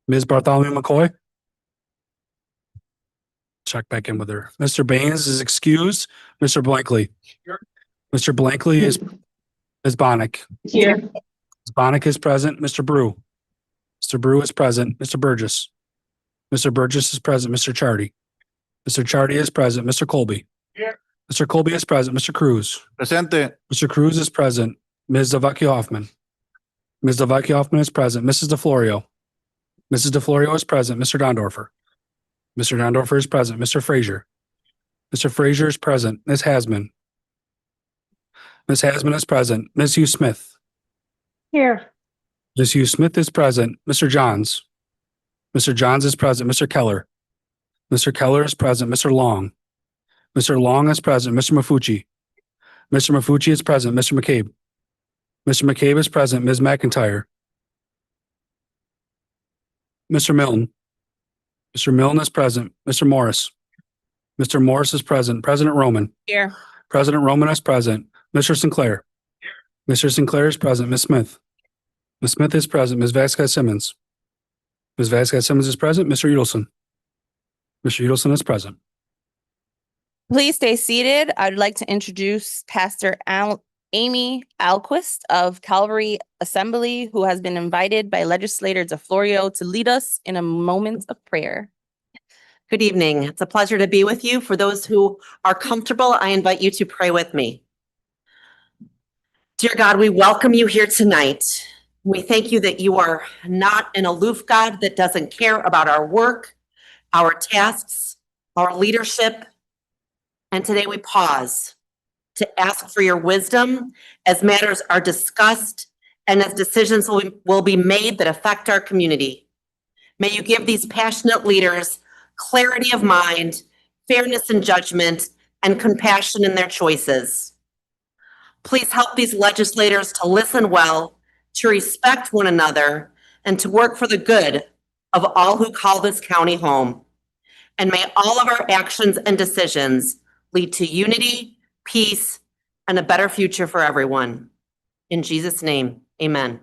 Ms. Bartholomew McCoy? Check back in with her. Mr. Baynes is excused. Mr. Blankley? Mr. Blankley is Ms. Bonnick. Here. Ms. Bonnick is present. Mr. Brew? Mr. Brew is present. Mr. Burgess? Mr. Burgess is present. Mr. Chardy? Mr. Chardy is present. Mr. Colby? Here. Mr. Colby is present. Mr. Cruz? Presente. Mr. Cruz is present. Ms. Zavaki Hoffman? Ms. Zavaki Hoffman is present. Mrs. DiFlorio? Mrs. DiFlorio is present. Mr. Dondorfer? Mr. Dondorfer is present. Mr. Frazier? Mr. Frazier is present. Ms. Hasman? Ms. Hasman is present. Ms. Hughes-Smith? Here. Ms. Hughes-Smith is present. Mr. Johns? Mr. Johns is present. Mr. Keller? Mr. Keller is present. Mr. Long? Mr. Long is present. Mr. Maffucci? Mr. Maffucci is present. Mr. McCabe? Mr. McCabe is present. Ms. McIntyre? Mr. Milne? Mr. Milne is present. Mr. Morris? Mr. Morris is present. President Román? Here. President Román is present. Mr. Sinclair? Mr. Sinclair is present. Ms. Smith? Ms. Smith is present. Ms. Vasquez Simmons? Ms. Vasquez Simmons is present. Mr. Udelson? Mr. Udelson is present. Please stay seated. I'd like to introduce Pastor Amy Alquist of Calvary Assembly, who has been invited by Legislator DiFlorio to lead us in a moment of prayer. Good evening. It's a pleasure to be with you. For those who are comfortable, I invite you to pray with me. Dear God, we welcome you here tonight. We thank you that you are not an aloof God that doesn't care about our work, our tasks, our leadership. And today we pause to ask for your wisdom as matters are discussed and as decisions will be made that affect our community. May you give these passionate leaders clarity of mind, fairness in judgment, and compassion in their choices. Please help these legislators to listen well, to respect one another, and to work for the good of all who call this county home. And may all of our actions and decisions lead to unity, peace, and a better future for everyone. In Jesus' name, amen.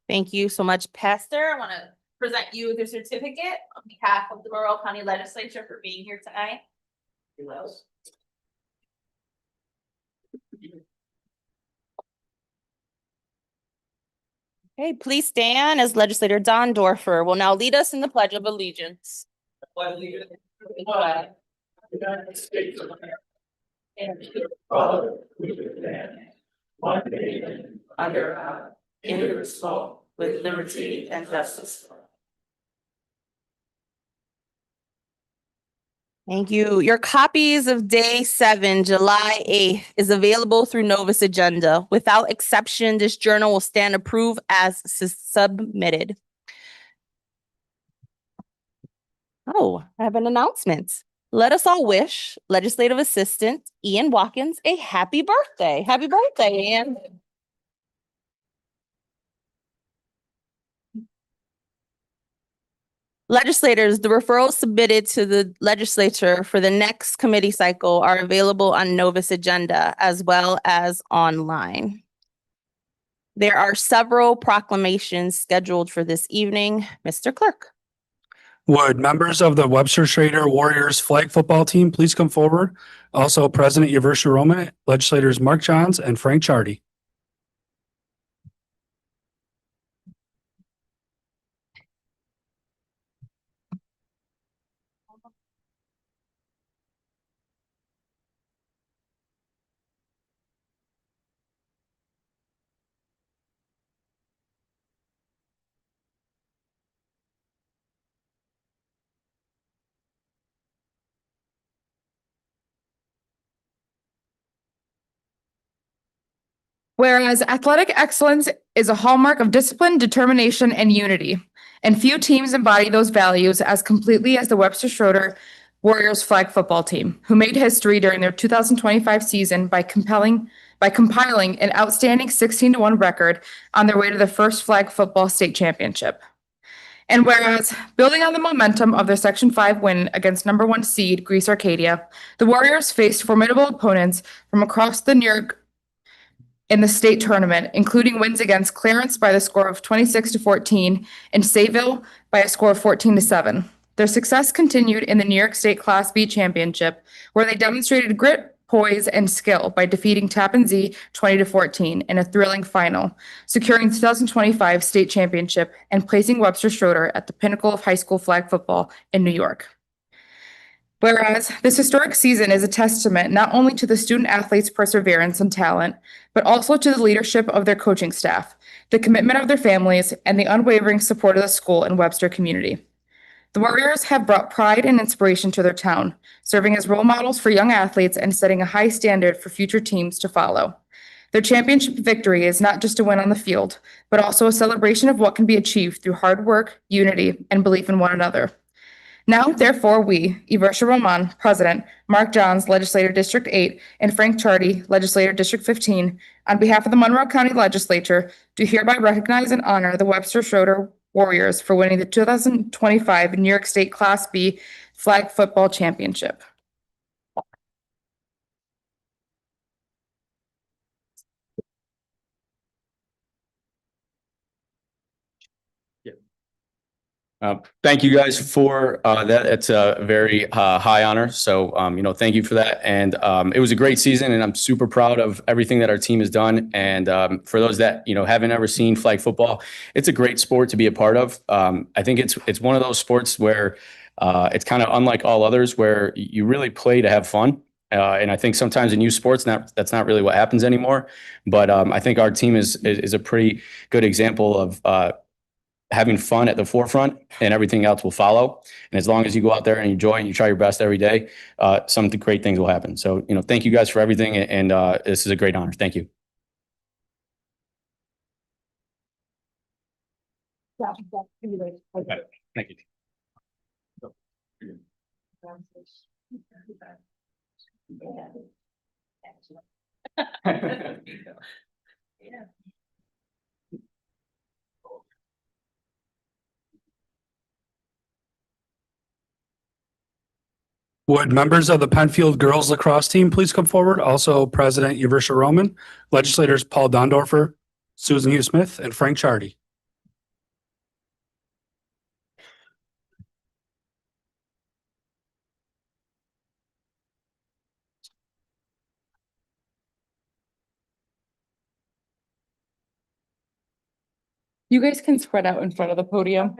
Thank you so much, Pastor. I want to present you with your certificate on behalf of the Monroe County Legislature for being here tonight. Okay, please stand as Legislator Dondorfer will now lead us in the Pledge of Allegiance. United States of America. And to the Republic which stands one nation under God, indivisible, with liberty and justice. Thank you. Your copies of Day 7, July 8th is available through Novus Agenda. Without exception, this journal will stand approved as submitted. Oh, I have an announcement. Let us all wish Legislative Assistant Ian Watkins a happy birthday. Happy birthday, Ian. Legislators, the referrals submitted to the legislature for the next committee cycle are available on Novus Agenda as well as online. There are several proclamations scheduled for this evening. Mr. Clerk. Would members of the Webster Schrader Warriors flag football team please come forward? Also, President Yversha Román, legislators Mark Johns and Frank Chardy. Whereas athletic excellence is a hallmark of discipline, determination, and unity, and few teams embody those values as completely as the Webster Schroeder Warriors flag football team, who made history during their 2025 season by compiling an outstanding 16-1 record on their way to the first flag football state championship. And whereas, building on the momentum of their Section 5 win against number 1 seed Greece Arcadia, the Warriors faced formidable opponents from across the New York in the state tournament, including wins against Clarence by the score of 26-14 and Sayville by a score of 14-7. Their success continued in the New York State Class B Championship, where they demonstrated grit, poise, and skill by defeating Tappan Zee 20-14 in a thrilling final, securing the 2025 state championship and placing Webster Schroeder at the pinnacle of high school flag football in New York. Whereas this historic season is a testament not only to the student athletes' perseverance and talent, but also to the leadership of their coaching staff, the commitment of their families, and the unwavering support of the school and Webster community. The Warriors have brought pride and inspiration to their town, serving as role models for young athletes and setting a high standard for future teams to follow. Their championship victory is not just a win on the field, but also a celebration of what can be achieved through hard work, unity, and belief in one another. Now, therefore, we, Yversha Román, President, Mark Johns, Legislator District 8, and Frank Chardy, Legislator District 15, on behalf of the Monroe County Legislature, do hereby recognize and honor the Webster Schroeder Warriors for winning the 2025 New York State Class B Flag Football Championship. Thank you guys for that. It's a very high honor. So, thank you for that. And it was a great season, and I'm super proud of everything that our team has done. And for those that, haven't ever seen flag football, it's a great sport to be a part of. I think it's one of those sports where it's kind of unlike all others, where you really play to have fun. And I think sometimes in youth sports, that's not really what happens anymore. But I think our team is a pretty good example of having fun at the forefront, and everything else will follow. And as long as you go out there and enjoy and you try your best every day, some great things will happen. So, thank you guys for everything. And this is a great honor. Thank you. Okay. Thank you. Would members of the Penfield girls lacrosse team please come forward? Also, President Yversha Román, legislators Paul Dondorfer, Susan Hughes-Smith, and Frank Chardy. You guys can spread out in front of the podium.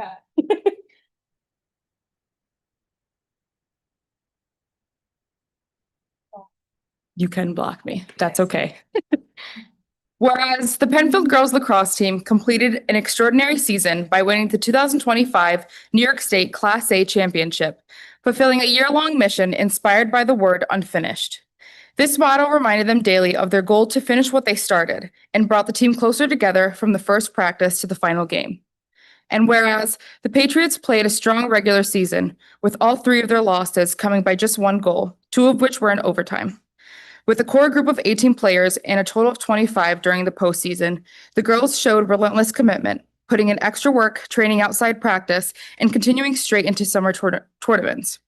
You can block me. That's okay. Whereas the Penfield girls lacrosse team completed an extraordinary season by winning the 2025 New York State Class A Championship, fulfilling a year-long mission inspired by the word unfinished. This motto reminded them daily of their goal to finish what they started and brought the team closer together from the first practice to the final game. And whereas the Patriots played a strong regular season, with all three of their losses coming by just one goal, two of which were in overtime. With a core group of 18 players and a total of 25 during the postseason, the girls showed relentless commitment, putting in extra work, training outside practice, and continuing straight into summer tournaments.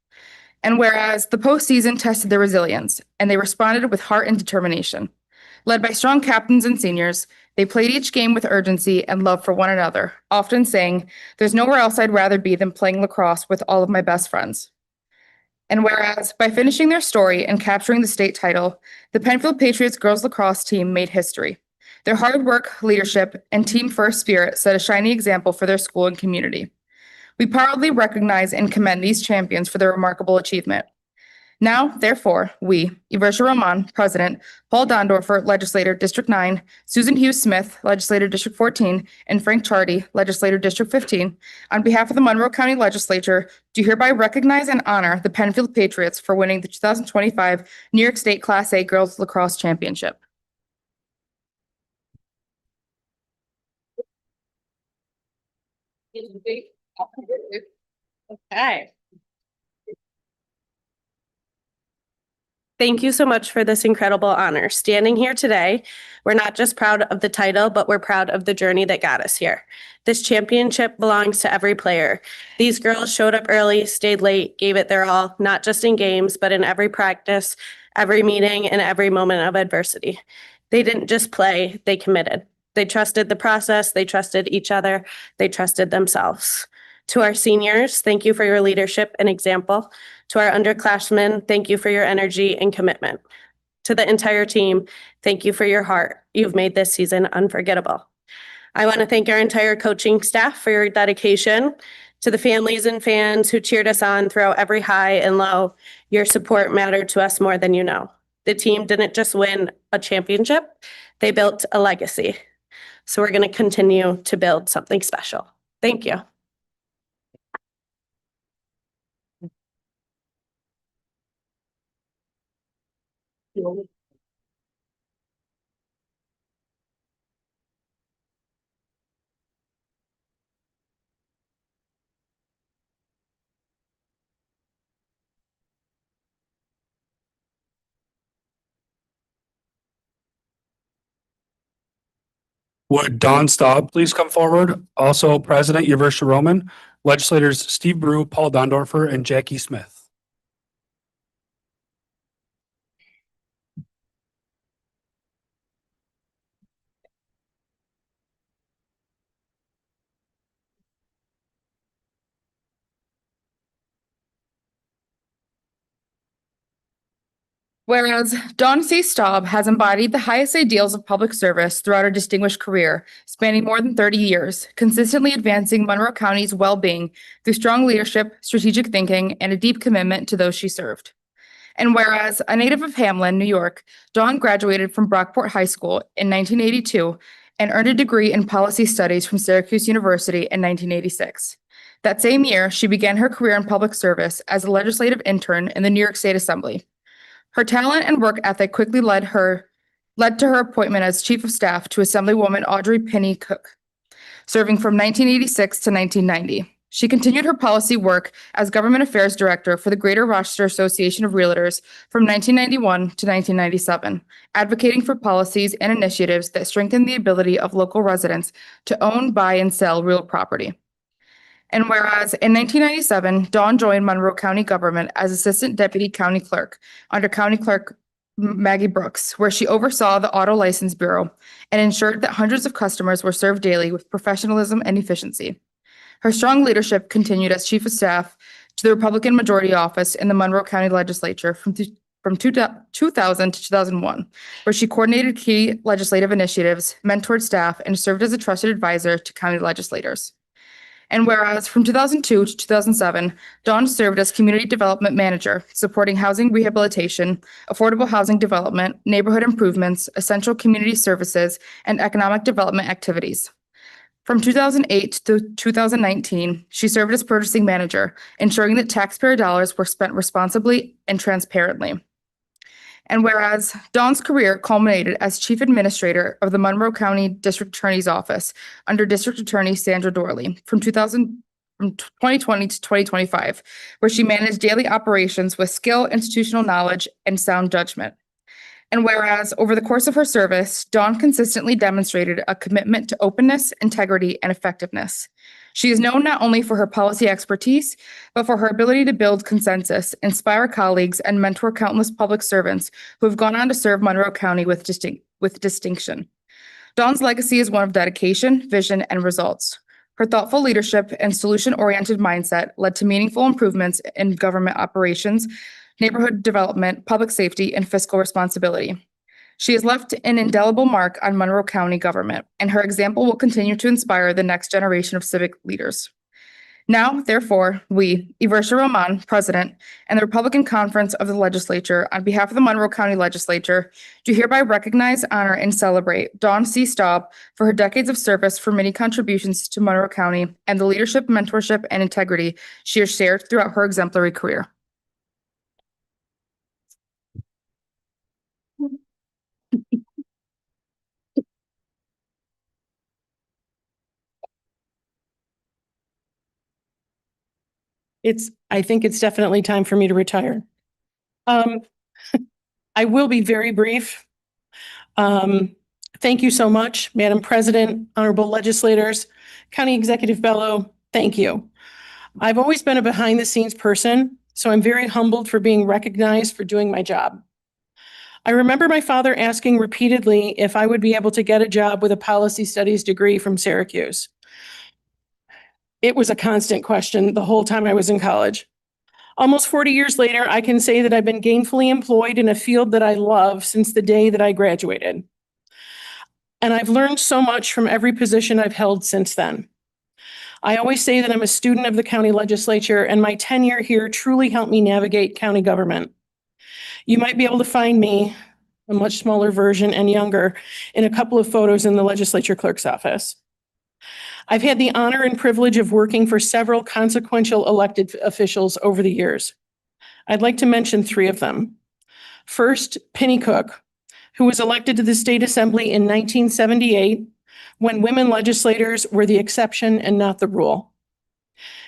And whereas the postseason tested their resilience, and they responded with heart and determination. Led by strong captains and seniors, they played each game with urgency and love for one another, often saying, "There's nowhere else I'd rather be than playing lacrosse with all of my best friends." And whereas by finishing their story and capturing the state title, the Penfield Patriots girls lacrosse team made history. Their hard work, leadership, and team-first spirit set a shining example for their school and community. We proudly recognize and commend these champions for their remarkable achievement. Now, therefore, we, Yversha Román, President, Paul Dondorfer, Legislator District 9, Susan Hughes-Smith, Legislator District 14, and Frank Chardy, Legislator District 15, on behalf of the Monroe County Legislature, do hereby recognize and honor the Penfield Patriots for winning the 2025 New York State Class A Girls Lacrosse Championship. Okay. Thank you so much for this incredible honor. Standing here today, we're not just proud of the title, but we're proud of the journey that got us here. This championship belongs to every player. These girls showed up early, stayed late, gave it their all, not just in games, but in every practice, every meeting, and every moment of adversity. They didn't just play, they committed. They trusted the process, they trusted each other, they trusted themselves. To our seniors, thank you for your leadership and example. To our underclassmen, thank you for your energy and commitment. To the entire team, thank you for your heart. You've made this season unforgettable. I want to thank our entire coaching staff for your dedication. To the families and fans who cheered us on throughout every high and low, your support mattered to us more than you know. The team didn't just win a championship, they built a legacy. So we're going to continue to build something special. Thank you. Would Don Staub please come forward? Also, President Yversha Román, legislators Steve Brew, Paul Dondorfer, and Jackie Smith. Whereas Dawn C. Staub has embodied the highest ideals of public service throughout her distinguished career, spanning more than 30 years, consistently advancing Monroe County's well-being through strong leadership, strategic thinking, and a deep commitment to those she served. And whereas a native of Hamlin, New York, Dawn graduated from Brockport High School in 1982 and earned a degree in policy studies from Syracuse University in 1986. That same year, she began her career in public service as a legislative intern in the New York State Assembly. Her talent and work ethic quickly led to her appointment as Chief of Staff to Assemblywoman Audrey Pinney Cook, serving from 1986 to 1990. She continued her policy work as Government Affairs Director for the Greater Rochester Association of Realtors from 1991 to 1997, advocating for policies and initiatives that strengthen the ability of local residents to own, buy, and sell real property. And whereas in 1997, Dawn joined Monroe County government as Assistant Deputy County Clerk under County Clerk Maggie Brooks, where she oversaw the Auto License Bureau and ensured that hundreds of customers were served daily with professionalism and efficiency. Her strong leadership continued as Chief of Staff to the Republican Majority Office in the Monroe County Legislature from 2000 to 2001, where she coordinated key legislative initiatives, mentored staff, and served as a trusted advisor to county legislators. And whereas from 2002 to 2007, Dawn served as Community Development Manager, supporting housing rehabilitation, affordable housing development, neighborhood improvements, essential community services, and economic development activities. From 2008 to 2019, she served as Purchasing Manager, ensuring that taxpayer dollars were spent responsibly and transparently. And whereas Dawn's career culminated as Chief Administrator of the Monroe County District Attorney's Office under District Attorney Sandra Dorley from 2020 to 2025, where she managed daily operations with skill, institutional knowledge, and sound judgment. And whereas over the course of her service, Dawn consistently demonstrated a commitment to openness, integrity, and effectiveness. She is known not only for her policy expertise, but for her ability to build consensus, inspire colleagues, and mentor countless public servants who have gone on to serve Monroe County with distinction. Dawn's legacy is one of dedication, vision, and results. Her thoughtful leadership and solution-oriented mindset led to meaningful improvements in government operations, neighborhood development, public safety, and fiscal responsibility. She has left an indelible mark on Monroe County government, and her example will continue to inspire the next generation of civic leaders. Now, therefore, we, Yversha Román, President, and the Republican Conference of the Legislature, on behalf of the Monroe County Legislature, do hereby recognize, honor, and celebrate Dawn C. Staub for her decades of service, for many contributions to Monroe County, and the leadership, mentorship, and integrity she has shared throughout her exemplary career. I think it's definitely time for me to retire. I will be very brief. Thank you so much, Madam President, honorable legislators, County Executive Bello, thank you. I've always been a behind the scenes person, so I'm very humbled for being recognized for doing my job. I remember my father asking repeatedly if I would be able to get a job with a policy studies degree from Syracuse. It was a constant question the whole time I was in college. Almost 40 years later, I can say that I've been gainfully employed in a field that I love since the day that I graduated. And I've learned so much from every position I've held since then. I always say that I'm a student of the county legislature, and my tenure here truly helped me navigate county government. You might be able to find me, a much smaller version and younger, in a couple of photos in the legislature clerk's office. I've had the honor and privilege of working for several consequential elected officials over the years. I'd like to mention 3 of them. First, Penny Cook, who was elected to the state assembly in 1978 when women legislators were the exception and not the rule.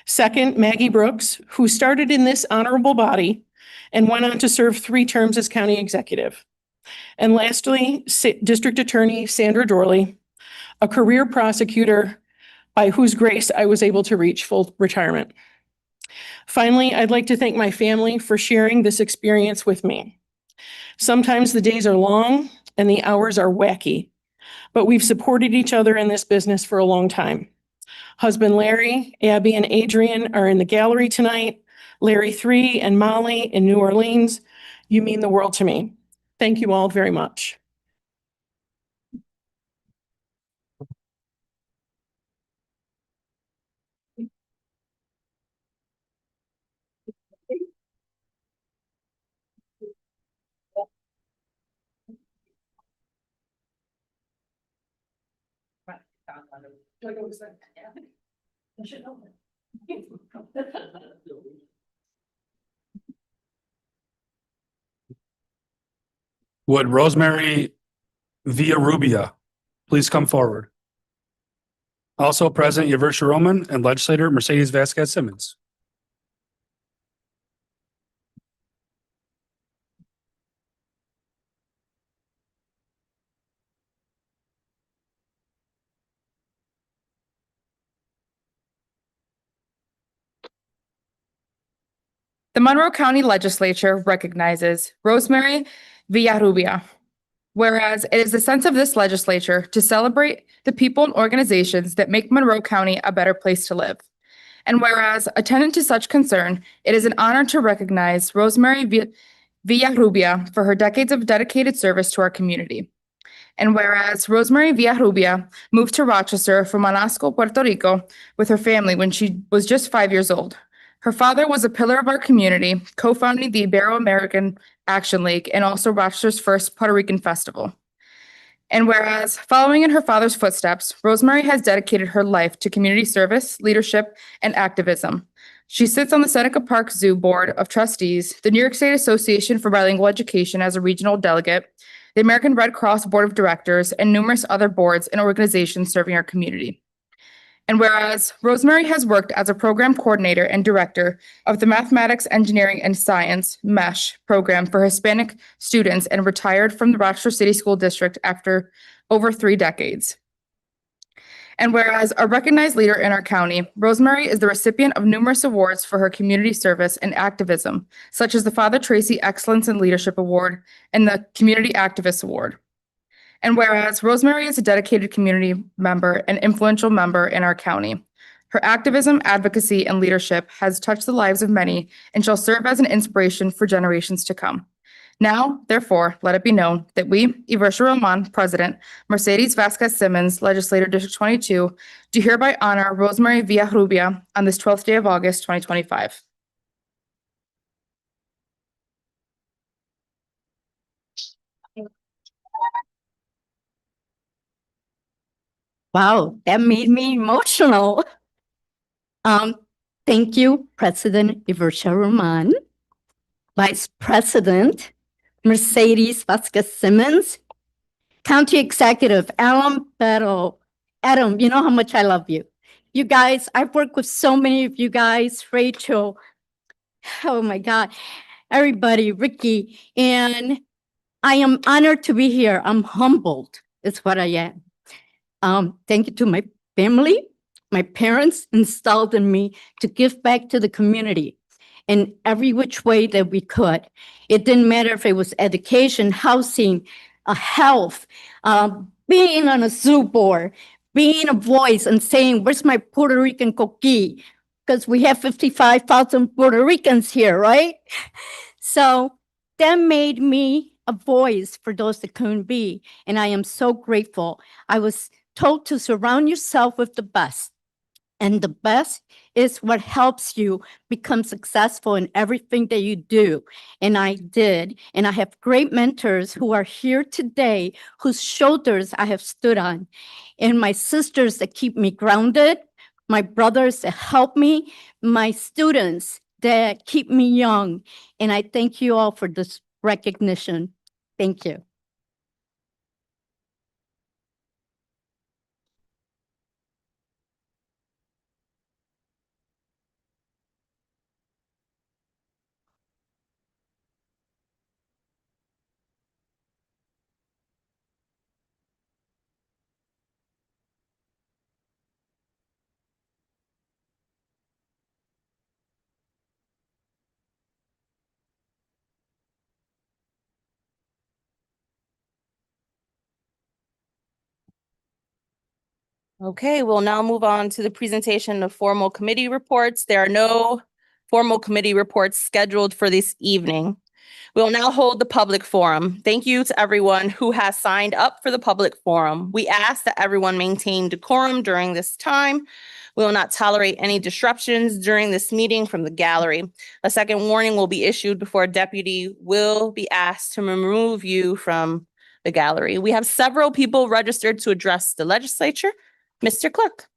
Second, Maggie Brooks, who started in this honorable body and went on to serve 3 terms as county executive. And lastly, District Attorney Sandra Dorley, a career prosecutor by whose grace I was able to reach full retirement. Finally, I'd like to thank my family for sharing this experience with me. Sometimes the days are long and the hours are wacky, but we've supported each other in this business for a long time. Husband Larry, Abby, and Adrian are in the gallery tonight. Larry 3 and Molly in New Orleans. You mean the world to me. Thank you all very much. Would Rosemary Villarubia please come forward? Also present, Yversha Román and legislator Mercedes Vasquez Simmons. The Monroe County Legislature recognizes Rosemary Villarubia. Whereas it is the sense of this legislature to celebrate the people and organizations that make Monroe County a better place to live. And whereas, attendant to such concern, it is an honor to recognize Rosemary Villarubia for her decades of dedicated service to our community. And whereas Rosemary Villarubia moved to Rochester from Manasco, Puerto Rico, with her family when she was just 5 years old. Her father was a pillar of our community, co-founding the Ibero-American Action League and also Rochester's first Puerto Rican festival. And whereas, following in her father's footsteps, Rosemary has dedicated her life to community service, leadership, and activism. She sits on the Seneca Park Zoo Board of Trustees, the New York State Association for Bilingual Education as a regional delegate, the American Red Cross Board of Directors, and numerous other boards and organizations serving our community. And whereas Rosemary has worked as a program coordinator and director of the Mathematics, Engineering, and Science MESH program for Hispanic students and retired from the Rochester City School District after over 3 decades. And whereas a recognized leader in our county, Rosemary is the recipient of numerous awards for her community service and activism, such as the Father Tracy Excellence in Leadership Award and the Community Activist Award. And whereas Rosemary is a dedicated community member and influential member in our county, her activism, advocacy, and leadership has touched the lives of many and shall serve as an inspiration for generations to come. Now, therefore, let it be known that we, Yversha Román, President, Mercedes Vasquez Simmons, Legislator District 22, do hereby honor Rosemary Villarubia on this 12th day of August, 2025. Wow, that made me emotional. Thank you, President Yversha Román, Vice President Mercedes Vasquez Simmons, County Executive Bello. Adam, you know how much I love you. You guys, I've worked with so many of you guys, Rachel, oh my God, everybody, Ricky, and I am honored to be here. I'm humbled, is what I am. Thank you to my family. My parents installed in me to give back to the community. in every which way that we could. It didn't matter if it was education, housing, health, being on a zoo board, being a voice and saying, where's my Puerto Rican coquí? Because we have 55,000 Puerto Ricans here, right? So that made me a voice for those that couldn't be. And I am so grateful. I was told to surround yourself with the best. And the best is what helps you become successful in everything that you do. And I did. And I have great mentors who are here today, whose shoulders I have stood on. And my sisters that keep me grounded, my brothers that help me, my students that keep me young. And I thank you all for this recognition. Thank you. Okay, we'll now move on to the presentation of formal committee reports. There are no formal committee reports scheduled for this evening. We'll now hold the public forum. Thank you to everyone who has signed up for the public forum. We ask that everyone maintain decorum during this time. We will not tolerate any disruptions during this meeting from the gallery. A second warning will be issued before a deputy will be asked to remove you from the gallery. We have several people registered to address the legislature. Mr. Clerk.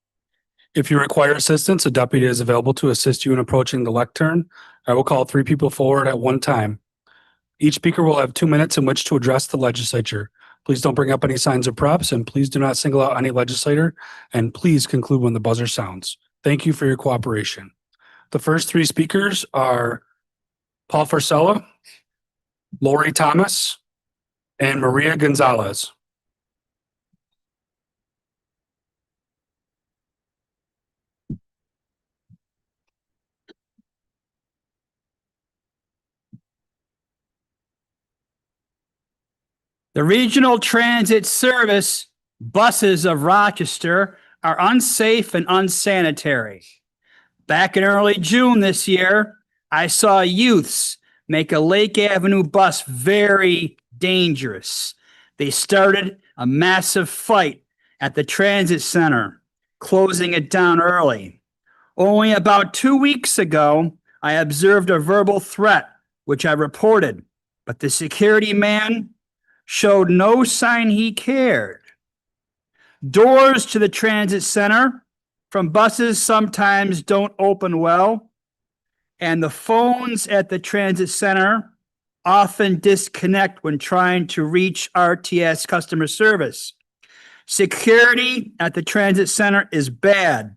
If you require assistance, a deputy is available to assist you in approaching the lectern. I will call 3 people forward at one time. Each speaker will have 2 minutes in which to address the legislature. Please don't bring up any signs or props, and please do not single out any legislator, and please conclude when the buzzer sounds. Thank you for your cooperation. The first 3 speakers are Paul Forcella, Lori Thomas, and Maria Gonzalez. The regional transit service buses of Rochester are unsafe and unsanitary. Back in early June this year, I saw youths make a Lake Avenue bus very dangerous. They started a massive fight at the transit center, closing it down early. Only about 2 weeks ago, I observed a verbal threat, which I reported, but the security man showed no sign he cared. Doors to the transit center from buses sometimes don't open well, and the phones at the transit center often disconnect when trying to reach RTS customer service. Security at the transit center is bad.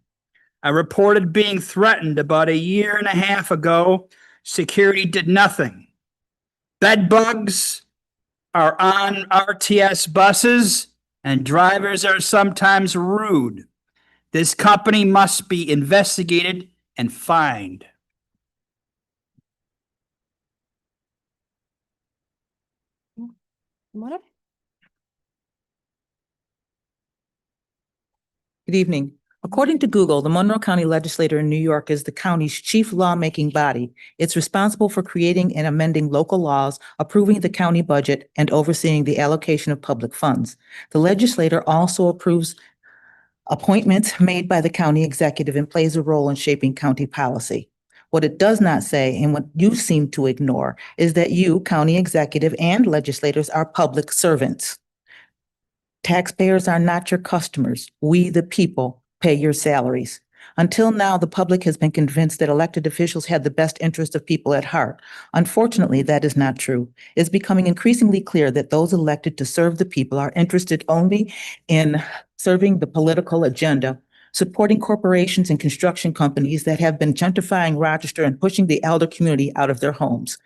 I reported being threatened about 1.5 years ago. Security did nothing. Bed bugs are on RTS buses, and drivers are sometimes rude. This company must be investigated and fined. Good evening. According to Google, the Monroe County Legislature in New York is the county's chief lawmaking body. It's responsible for creating and amending local laws, approving the county budget, and overseeing the allocation of public funds. The legislator also approves appointments made by the county executive and plays a role in shaping county policy. What it does not say, and what you seem to ignore, is that you, county executive and legislators, are public servants. Taxpayers are not your customers. We, the people, pay your salaries. Until now, the public has been convinced that elected officials had the best interest of people at heart. Unfortunately, that is not true. It's becoming increasingly clear that those elected to serve the people are interested only in serving the political agenda, supporting corporations and construction companies that have been gentrifying Rochester and pushing the elder community out of their homes.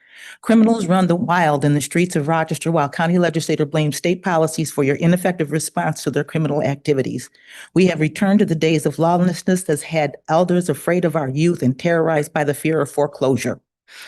Criminals run the wild in the streets of Rochester while county legislator blames state policies for your ineffective response to their criminal activities. We have returned to the days of lawlessness that had elders afraid of our youth and terrorized by the fear of foreclosure.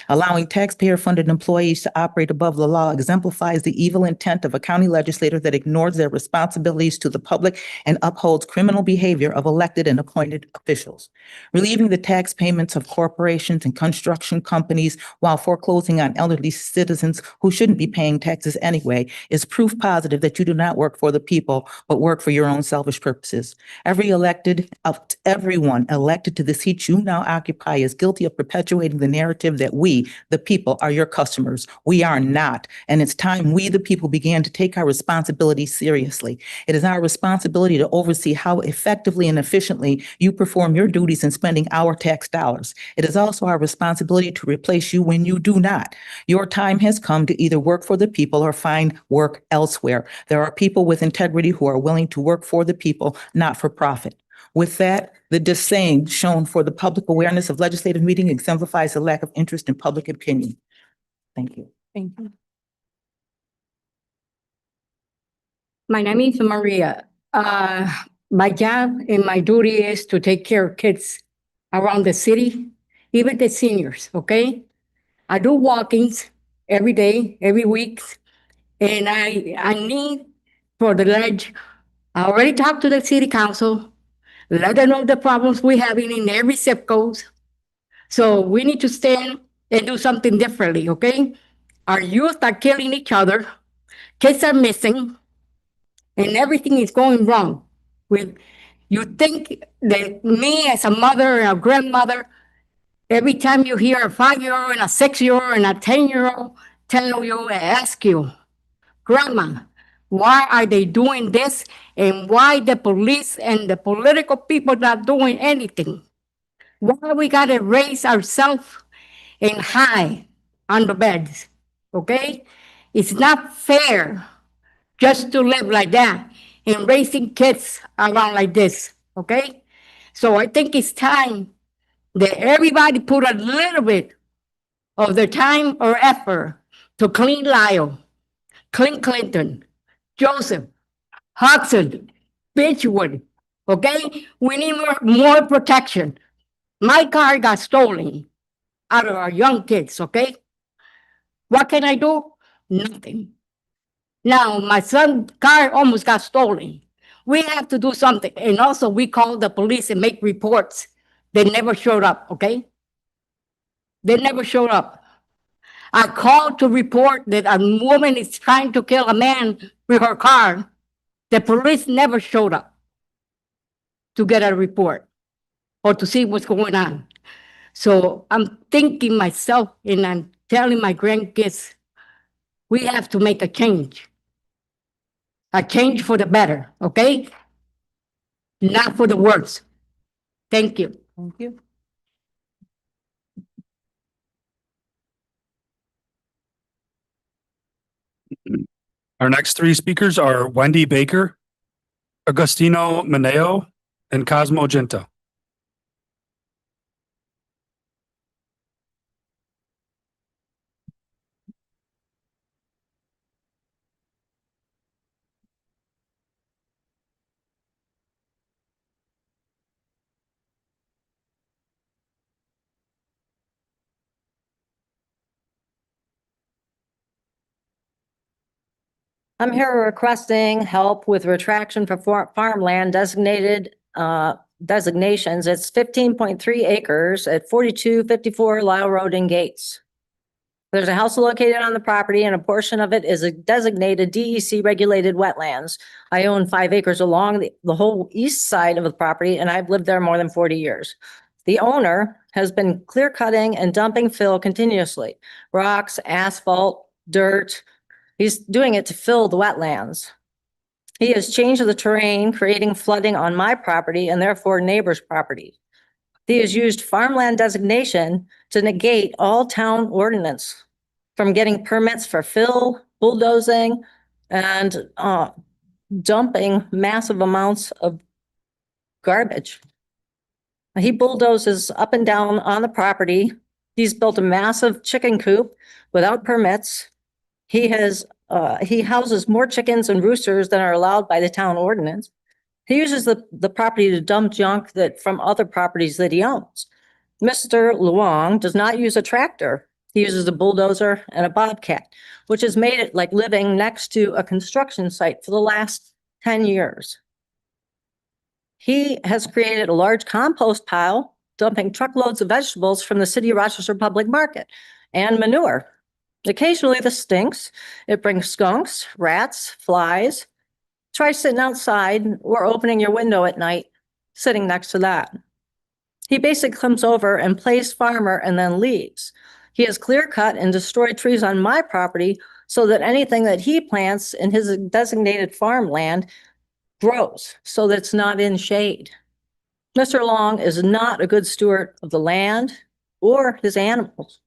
Allowing taxpayer-funded employees to operate above the law exemplifies the evil intent of a county legislator that ignores their responsibilities to the public and upholds criminal behavior of elected and appointed officials. Relieving the tax payments of corporations and construction companies while foreclosing on elderly citizens who shouldn't be paying taxes anyway is proof positive that you do not work for the people, but work for your own selfish purposes. Everyone elected to the seat you now occupy is guilty of perpetuating the narrative that we, the people, are your customers. We are not. And it's time we, the people, began to take our responsibility seriously. It is our responsibility to oversee how effectively and efficiently you perform your duties in spending our tax dollars. It is also our responsibility to replace you when you do not. Your time has come to either work for the people or find work elsewhere. There are people with integrity who are willing to work for the people, not for profit. With that, the disdain shown for the public awareness of legislative meeting exemplifies the lack of interest in public opinion. Thank you. Thank you. My name is Maria. My job and my duty is to take care of kids around the city, even the seniors, okay? I do walkings every day, every week, and I need for the ledge. I already talked to the city council, let them know the problems we're having in every zip code. So we need to stand and do something differently, okay? Our youth are killing each other, kids are missing, and everything is going wrong. You think that me as a mother and a grandmother, every time you hear a 5-year-old and a 6-year-old and a 10-year-old tell you and ask you, Grandma, why are they doing this? And why the police and the political people not doing anything? Why we gotta raise ourselves and hide on the beds, okay? It's not fair just to live like that and raising kids around like this, okay? So I think it's time that everybody put a little bit of their time or effort to clean Lyle, clean Clinton, Joseph, Hudson, Pittsford, okay? We need more protection. My car got stolen out of our young kids, okay? What can I do? Nothing. Now, my son's car almost got stolen. We have to do something. And also, we call the police and make reports. They never showed up, okay? They never showed up. I called to report that a woman is trying to kill a man with her car. The police never showed up to get a report or to see what's going on. So I'm thinking myself and I'm telling my grandkids, we have to make a change for the better, okay? Not for the worse. Thank you. Thank you. Our next three speakers are Wendy Baker, Agostino Mineo, and Cosmo Ginta. I'm here requesting help with retraction for farmland designated designations. It's 15.3 acres at 4254 Lyle Road in Gates. There's a house located on the property and a portion of it is a designated DEC regulated wetlands. I own 5 acres along the whole east side of the property and I've lived there more than 40 years. The owner has been clear cutting and dumping fill continuously, rocks, asphalt, dirt. He's doing it to fill the wetlands. He has changed the terrain, creating flooding on my property and therefore neighbors' property. He has used farmland designation to negate all town ordinance from getting permits for fill, bulldozing, and dumping massive amounts of garbage. He bulldozes up and down on the property. He's built a massive chicken coop without permits. He houses more chickens and roosters than are allowed by the town ordinance. He uses the property to dump junk from other properties that he owns. Mr. Luong does not use a tractor He uses a bulldozer and a bobcat, which has made it like living next to a construction site for the last 10 years. He has created a large compost pile, dumping truckloads of vegetables from the city of Rochester public market and manure. Occasionally this stinks. It brings skunks, rats, flies. Try sitting outside or opening your window at night, sitting next to that. He basically comes over and plays farmer and then leaves. He has clear cut and destroyed trees on my property so that anything that he plants in his designated farmland grows so that it's not in shade. Mr. Long is not a good steward of the land or his animals.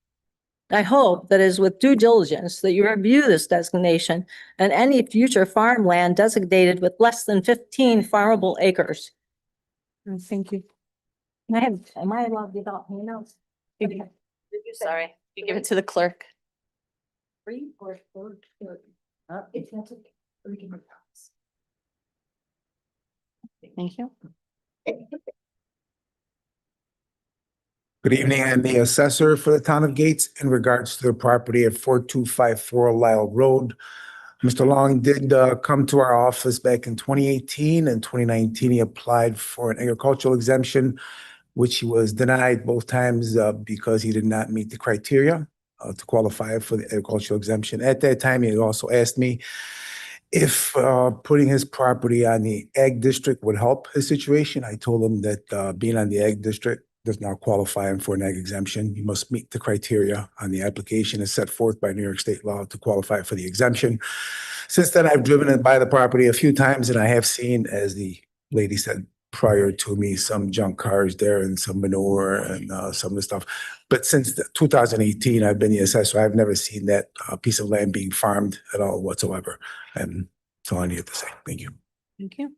I hope that it is with due diligence that you review this designation and any future farmland designated with less than 15 farmable acres. Thank you. Am I allowed to give out handouts? Sorry, you give it to the clerk. Free or third? It's not okay. We can make copies. Thank you. Good evening. I'm the assessor for the town of Gates in regards to the property at 4254 Lyle Road. Mr. Long did come to our office back in 2018 and 2019. He applied for an agricultural exemption, which he was denied both times because he did not meet the criteria to qualify for the agricultural exemption. At that time, he had also asked me if putting his property on the ag district would help his situation. I told him that being on the ag district does not qualify him for an ag exemption. You must meet the criteria on the application as set forth by New York state law to qualify for the exemption. Since then, I've driven by the property a few times and I have seen, as the lady said prior to me, some junk cars there and some manure and some of the stuff. But since 2018, I've been the assessor. I've never seen that piece of land being farmed at all whatsoever. And that's all I needed to say. Thank you. Thank you.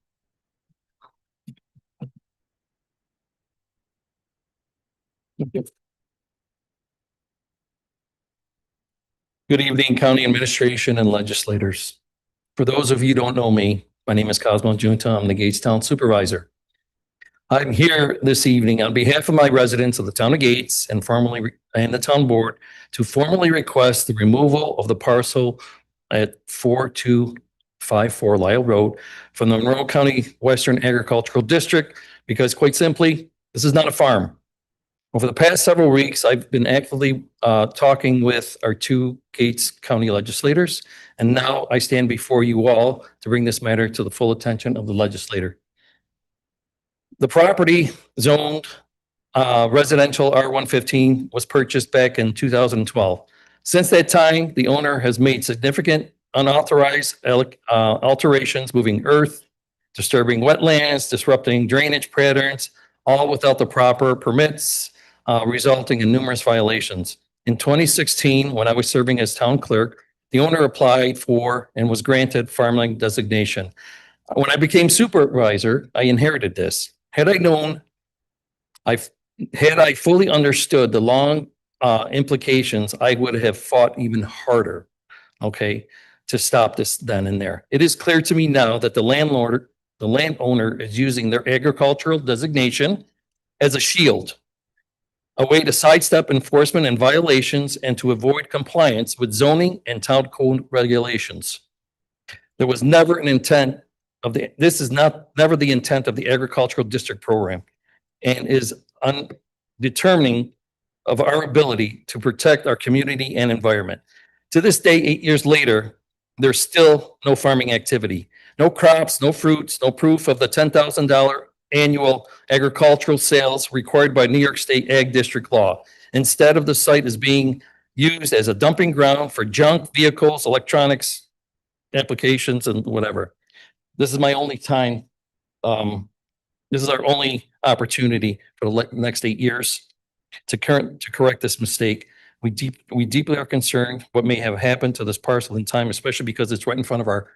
Good evening, County Administration and Legislators. For those of you who don't know me, my name is Cosmo Junta. I'm the Gates Town Supervisor. I'm here this evening on behalf of my residents of the town of Gates and the town board to formally request the removal of the parcel at 4254 Lyle Road from the Monroe County Western Agricultural District, because quite simply, this is not a farm. Over the past several weeks, I've been actively talking with our two Gates County legislators, and now I stand before you all to bring this matter to the full attention of the legislator. The property zoned residential R115 was purchased back in 2012. Since that time, the owner has made significant unauthorized alterations, moving earth, disturbing wetlands, disrupting drainage patterns, all without the proper permits, resulting in numerous violations. In 2016, when I was serving as town clerk, the owner applied for and was granted farmland designation. When I became supervisor, I inherited this. Had I fully understood the long implications, I would have fought even harder, okay, to stop this then and there. It is clear to me now that the landowner is using their agricultural designation as a shield, a way to sidestep enforcement and violations and to avoid compliance with zoning and town code regulations. There was never an intent of never the intent of the agricultural district program, and is undetermining of our ability to protect our community and environment. To this day, 8 years later, there's still no farming activity, no crops, no fruits, no proof of the $10,000 annual agricultural sales required by New York State Ag District law. Instead of the site is being used as a dumping ground for junk, vehicles, electronics, applications, and whatever. This is my only time. This is our only opportunity for the next 8 years to correct this mistake. We deeply are concerned what may have happened to this parcel in time, especially because it's right in front of our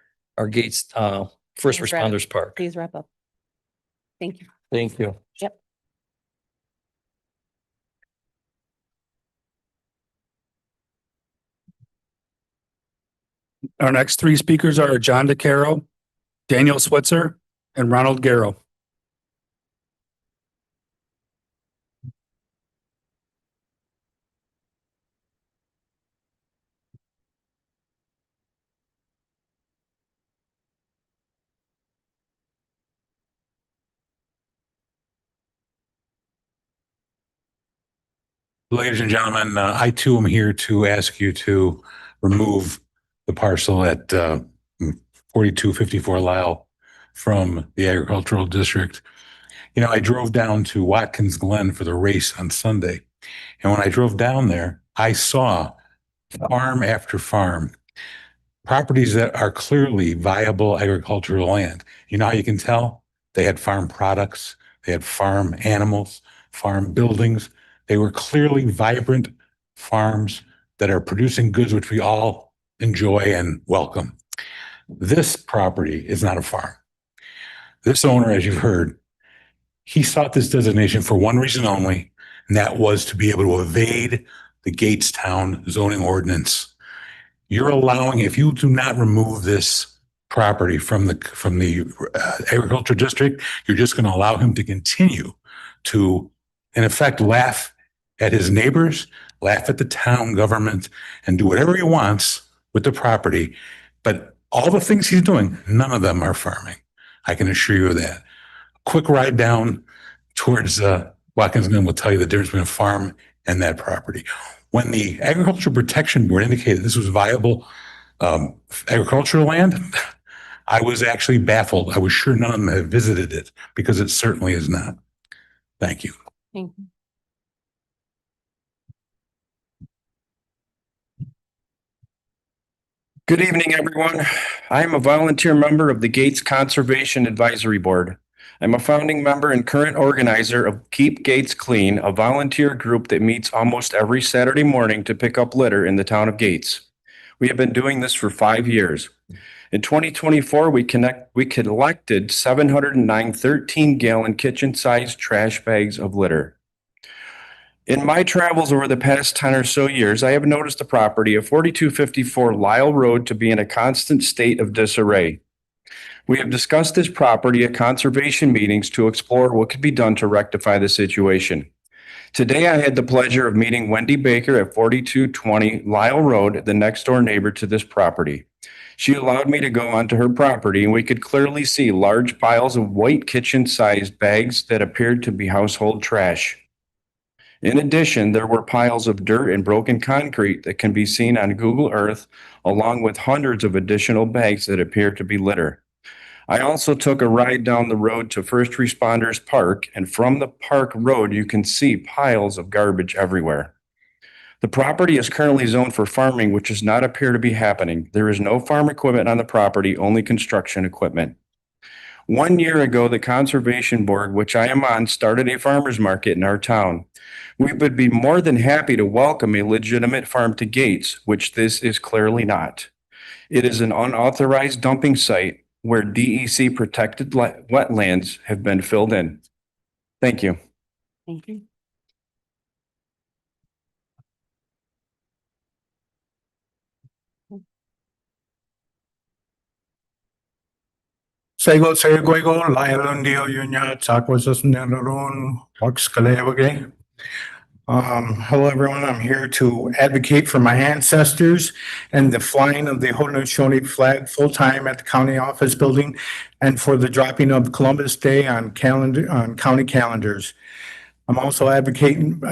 Gates First Please wrap. Responders Park. Please wrap up. Thank you. Thank you. Yep. Our next three speakers are John DeCaro, Daniel Switzer, and Ronald Garrow. Ladies and gentlemen, I too am here to ask you to remove the parcel at 4254 Lyle from the agricultural district. You know, I drove down to Watkins Glen for the race on Sunday. And when I drove down there, I saw farm after farm, properties that are clearly viable agricultural land. You know how you can tell? They had farm products, they had farm animals, farm buildings. They were clearly vibrant farms that are producing goods which we all enjoy and welcome. This property is not a farm. This owner, as you've heard, he sought this designation for one reason only, and that was to be able to evade the Gatestown zoning ordinance. You're allowing, if you do not remove this property from the agriculture district, you're just going to allow him to continue to, in effect, laugh at his neighbors, laugh at the town government, and do whatever he wants with the property. But all the things he's doing, none of them are farming. I can assure you of that. Quick ride down towards Watkins Glen will tell you the difference between a farm and that property. When the Agricultural Protection Board indicated this was viable agricultural land, I was actually baffled. I was sure none of them had visited it because it certainly is not. Thank you. Thank you. Good evening, everyone. I am a volunteer member of the Gates Conservation Advisory Board. I'm a founding member and current organizer of Keep Gates Clean, a volunteer group that meets almost every Saturday morning to pick up litter in the town of Gates. We have been doing this for 5 years. In 2024, we collected 709 13-gallon kitchen-sized trash bags of litter. In my travels over the past 10 or so years, I have noticed the property of 4254 Lyle Road to be in a constant state of disarray. We have discussed this property at conservation meetings to explore what could be done to rectify the situation. Today, I had the pleasure of meeting Wendy Baker at 4220 Lyle Road, the next door neighbor to this property. She allowed me to go onto her property, and we could clearly see large piles of white kitchen-sized bags that appeared to be household trash. In addition, there were piles of dirt and broken concrete that can be seen on Google Earth, along with hundreds of additional bags that appear to be litter. I also took a ride down the road to First Responders Park, and from the park road, you can see piles of garbage everywhere. The property is currently zoned for farming, which does not appear to be happening. There is no farm equipment on the property, only construction equipment. 1 year ago, the Conservation Board, which I am on, started a farmer's market in our town. We would be more than happy to welcome a legitimate farm to Gates, which this is clearly not. It is an unauthorized dumping site where DEC protected wetlands have been filled in. Thank you. Thank you. Sego Seguego, Liondio Yunya, Taquas Naron, Lux Calevage. Hello, everyone. I'm here to advocate for my ancestors and the flying of the Haudenosaunee flag full-time at the county office building and for the dropping of Columbus Day on county calendars. I'm also advocating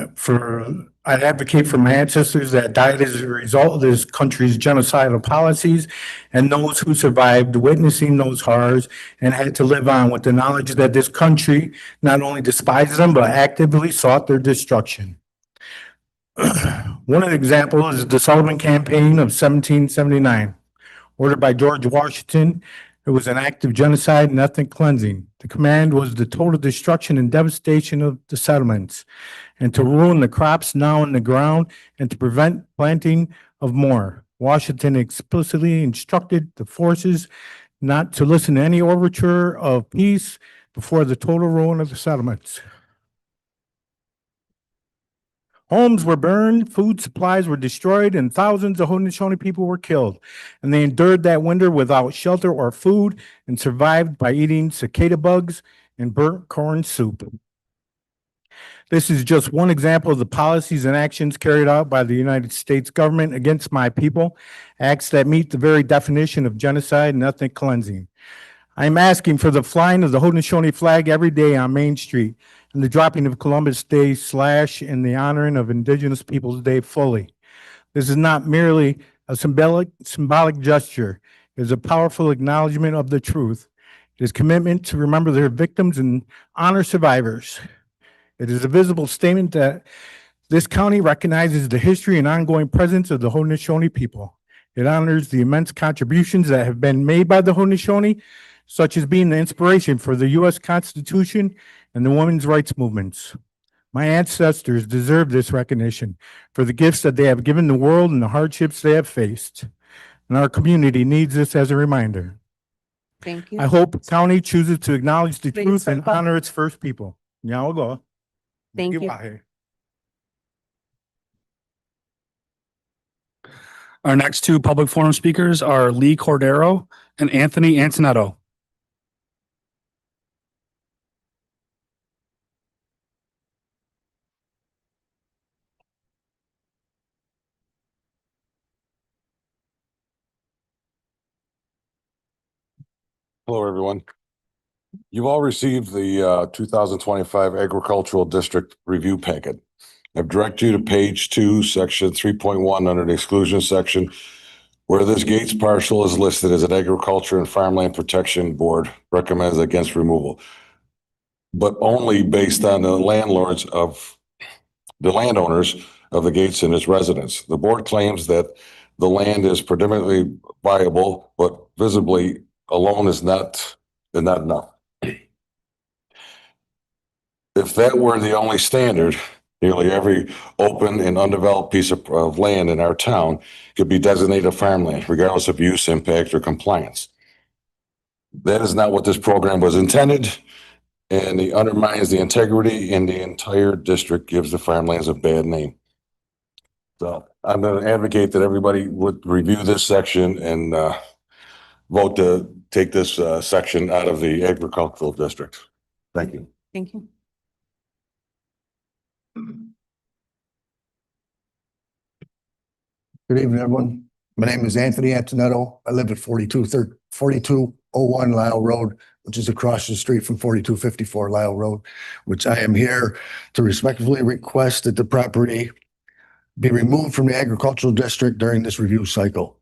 I advocate for my ancestors that died as a result of this country's genocidal policies and those who survived witnessing those horrors and had to live on with the knowledge that this country not only despised them, but actively sought their destruction. One example is the Sullivan Campaign of 1779, ordered by George Washington. It was an act of genocide and ethnic cleansing. The command was the total destruction and devastation of the settlements, and to ruin the crops now in the ground and to prevent planting of more. Washington explicitly instructed the forces not to listen to any overture of peace before the total ruin of the settlements. Homes were burned, food supplies were destroyed, and thousands of Haudenosaunee people were killed. And they endured that winter without shelter or food and survived by eating cicada bugs and burnt corn soup. This is just one example of the policies and actions carried out by the United States government against my people, acts that meet the very definition of genocide and ethnic cleansing. I'm asking for the flying of the Haudenosaunee flag every day on Main Street and the dropping of Columbus Day / and the honoring of Indigenous Peoples Day fully. This is not merely a symbolic gesture. It is a powerful acknowledgement of the truth. It is commitment to remember their victims and honor survivors. It is a visible statement that this county recognizes the history and ongoing presence of the Haudenosaunee people. It honors the immense contributions that have been made by the Haudenosaunee, such as being the inspiration for the U.S. Constitution and the women's rights movements. My ancestors deserve this recognition for the gifts that they have given the world and the hardships they have faced. And our community needs this as a reminder. Thank you. I hope county chooses to acknowledge the truth and honor its first people. Nyawago. Thank you. Our next two public forum speakers are Lee Cordero and Anthony Antonetto. Hello, everyone. You've all received the 2025 Agricultural District Review Packet. I've directed you to page 2, section 3.1 under the exclusion section, where this Gates parcel is listed as an Agriculture and Farmland Protection Board recommends against removal, but only based on the landowners of the Gates and its residents. The board claims that the land is predominantly viable, but visibly alone is not enough. If that were the only standard, nearly every open and undeveloped piece of land in our town could be designated farmland, regardless of use, impact, or compliance. That is not what this program was intended, and it undermines the integrity, and the entire district gives the farmlands a bad name. So I'm going to advocate that everybody would review this section and vote to take this section out of the agricultural district. Thank you. Thank you. Good evening, everyone. My name is Anthony Antonetto. I live at 4201 Lyle Road, which is across the street from 4254 Lyle Road, which I am here to respectfully request that the property be removed from the agricultural district during this review cycle.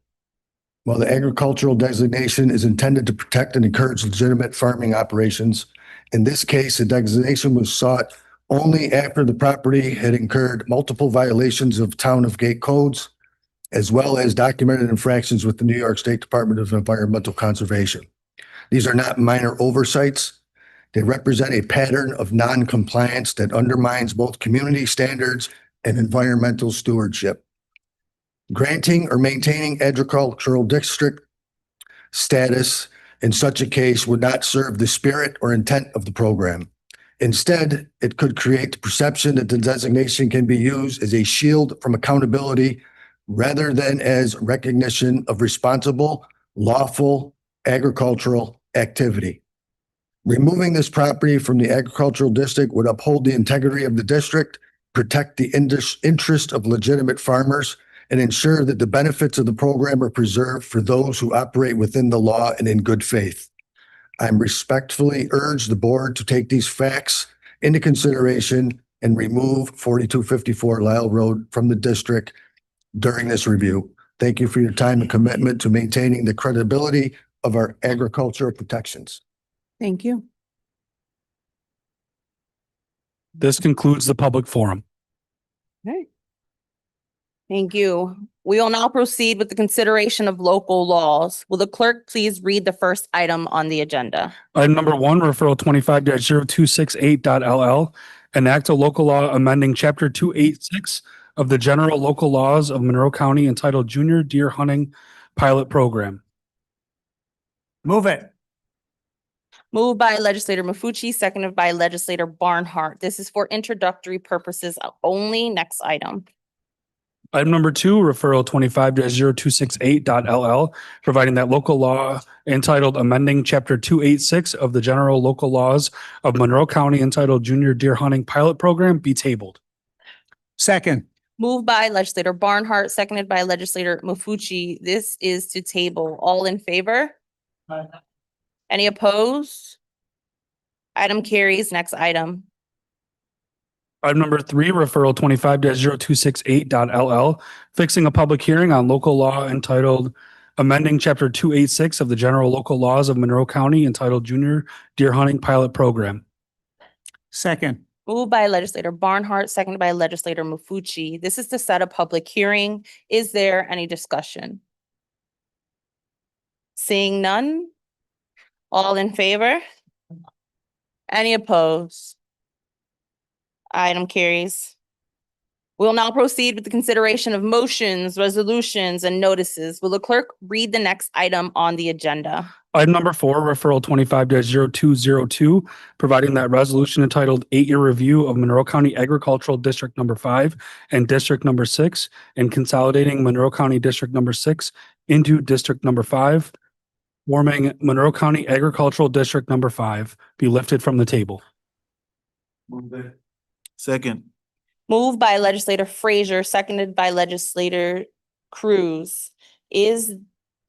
While the agricultural designation is intended to protect and encourage legitimate farming operations, in this case, the designation was sought only after the property had incurred multiple violations of Town of Gate codes, as well as documented infractions with the New York State Department of Environmental Conservation. These are not minor oversights. They represent a pattern of non-compliance that undermines both community standards and environmental stewardship. Granting or maintaining agricultural district status in such a case would not serve the spirit or intent of the program. Instead, it could create the perception that the designation can be used as a shield from accountability rather than as recognition of responsible, lawful agricultural activity. Removing this property from the agricultural district would uphold the integrity of the district, protect the interest of legitimate farmers, and ensure that the benefits of the program are preserved for those who operate within the law and in good faith. I respectfully urge the board to take these facts into consideration and remove 4254 Lyle Road from the district during this review. Thank you for your time and commitment to maintaining the credibility of our agricultural protections. Thank you. This concludes the public forum. Okay. Thank you. We will now proceed with the consideration of local laws. Will the clerk please read the first item on the agenda? Item number 1, referral 25-0268.LL, enact a local law amending chapter 286 of the general local laws of Monroe County entitled Junior Deer Hunting Pilot Program. Move it. Moved by legislator Maffucci, seconded by legislator Barnhart. This is for introductory purposes only. Next item. Item number 2, referral 25-0268.LL, providing that local law entitled amending chapter 286 of the general local laws of Monroe County entitled Junior Deer Hunting Pilot Program be tabled. Second. Moved by legislator Barnhart, seconded by legislator Maffucci. This is to table. All in favor? Any opposed? Item carries. Next item. Item number 3, referral 25-0268.LL, fixing a public hearing on local law entitled amending chapter 286 of the general local laws of Monroe County entitled Junior Deer Hunting Pilot Program. Second. Moved by legislator Barnhart, seconded by legislator Maffucci. This is to set a public hearing. Is there any discussion? Seeing none? All in favor? Any opposed? Item carries. We'll now proceed with the consideration of motions, resolutions, and notices. Will the clerk read the next item on the agenda? Item number 4, referral 25-0202, providing that resolution entitled 8-Year Review of Monroe County Agricultural District Number 5 and District Number 6, and consolidating Monroe County District Number 6 into District Number 5, forming Monroe County Agricultural District Number 5, be lifted from the table. Second. Moved by legislator Frazier, seconded by legislator Cruz. This